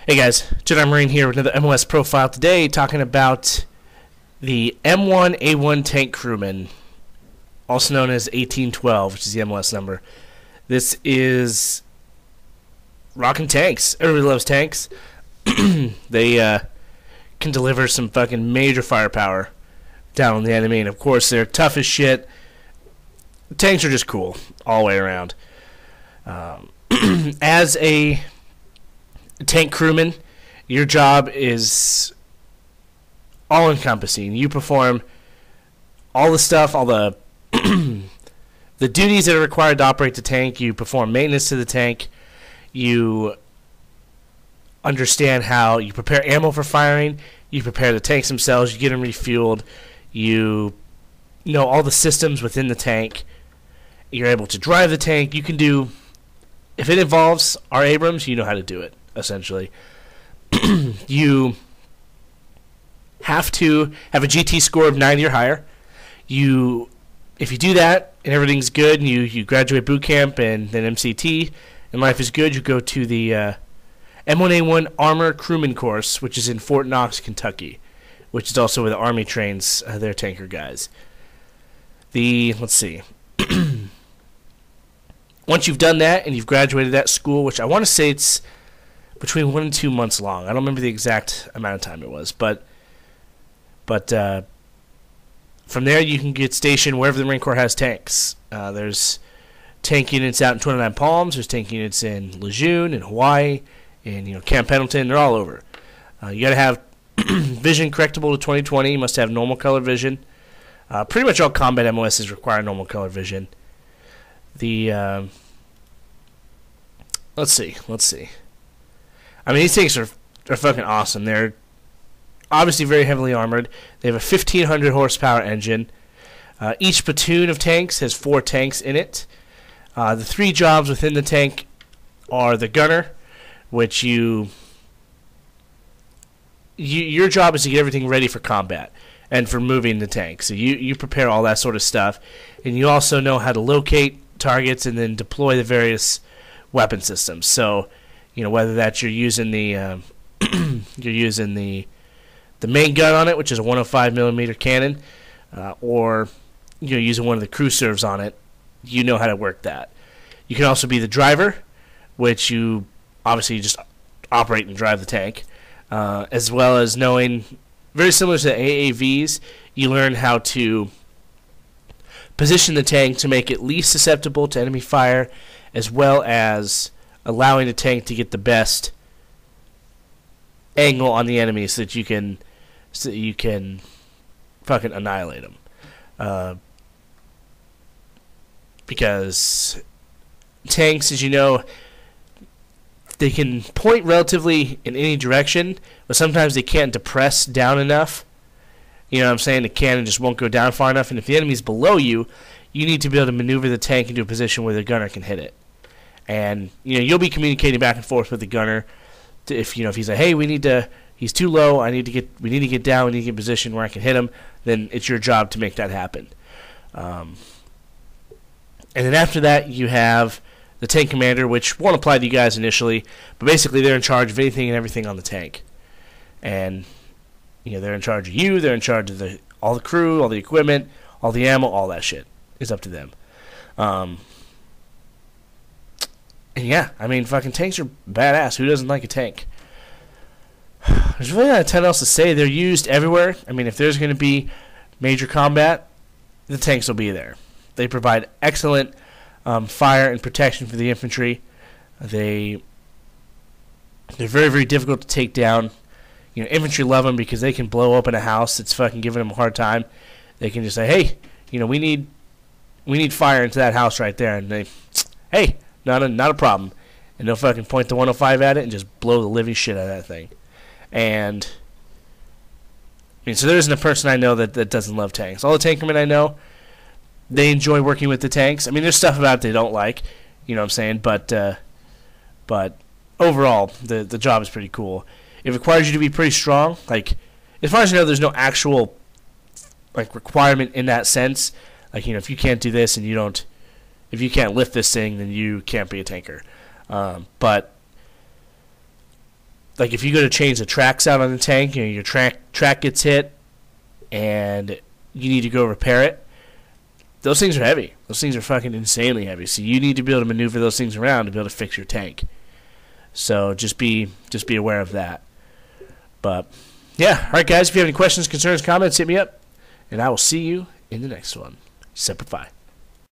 Hey guys, Jedi Marine here with another MOS profile today, talking about the M1A1 tank crewman, also known as 1812, which is the MOS number. This is rocking tanks. Everybody loves tanks. They can deliver some fucking major firepower down on the enemy, and of course they're tough as shit. Tanks are just cool all the way around. As a tank crewman, your job is all-encompassing. You perform all the stuff, all the the duties that are required to operate the tank. You perform maintenance to the tank. You understand how you prepare ammo for firing. You prepare the tanks themselves. You get them refueled. You know all the systems within the tank. You're able to drive the tank. You can do, if it involves our Abrams, you know how to do it, essentially. You have to have a GT score of 90 or higher. If you do that and everything's good, and you graduate boot camp and then MCT, and life is good, you go to the M1A1 Armor Crewman course, which is in Fort Knox, Kentucky, which is also where the Army trains their tanker guys. Let's see. Once you've done that and you've graduated that school, which I want to say it's between 1 and 2 months long. I don't remember the exact amount of time it was, but from there you can get stationed wherever the Marine Corps has tanks. There's tank units out in 29 Palms. There's tank units in Lejeune, in Hawaii, in Camp Pendleton. They're all over. You got to have vision correctable to 20/20. You must have normal color vision. Pretty much all combat MOSs require normal color vision. Let's see. I mean, these tanks are fucking awesome. They're obviously very heavily armored. They have a 1,500 horsepower engine. Each platoon of tanks has 4 tanks in it. The 3 jobs within the tank are the gunner, which your job is to get everything ready for combat and for moving the tank. So you prepare all that sort of stuff, and you also know how to locate targets and then deploy the various weapon systems. So, whether that's you're using the main gun on it, which is a 105 millimeter cannon, or you're using one of the crew serves on it, you know how to work that. You can also be the driver, which you obviously just operate and drive the tank, as well as knowing, very similar to the AAVs, you learn how to position the tank to make it least susceptible to enemy fire, as well as allowing the tank to get the best angle on the enemy so that you can fucking annihilate them. Because tanks, as you know, they can point relatively in any direction, but sometimes they can't depress down enough. You know what I'm saying? The cannon just won't go down far enough, and if the enemy's below you, you need to be able to maneuver the tank into a position where the gunner can hit it. And you'll be communicating back and forth with the gunner. If he's like, hey, he's too low, we need to get down, we need to get in position where I can hit him, then it's your job to make that happen. And then after that, you have the tank commander, which won't apply to you guys initially, but basically they're in charge of anything and everything on the tank. And they're in charge of you, they're in charge of all the crew, all the equipment, all the ammo, all that shit is up to them. And yeah, I mean, fucking tanks are badass. Who doesn't like a tank? There's really not a ton else to say. They're used everywhere. I mean, if there's going to be major combat, the tanks will be there. They provide excellent fire and protection for the infantry. They're very, very difficult to take down. Infantry love them because they can blow open a house that's fucking giving them a hard time. They can just say, hey, we need fire into that house right there. And they, hey, not a problem. And they'll fucking point the 105 at it and just blow the living shit out of that thing. And, so there isn't a person I know that doesn't love tanks. All the tankermen I know, they enjoy working with the tanks. I mean, there's stuff about it they don't like, you know what I'm saying? But overall, the job is pretty cool. It requires you to be pretty strong. Like, as far as I know, there's no actual requirement in that sense. Like, if you can't do this and if you can't lift this thing, then you can't be a tanker. But like if you go to change the tracks out on the tank, your track gets hit, and you need to go repair it. Those things are heavy. Those things are fucking insanely heavy. So you need to be able to maneuver those things around to be able to fix your tank. So just be aware of that. But yeah, all right, guys. If you have any questions, concerns, comments, hit me up, and I will see you in the next one. Semper Fi.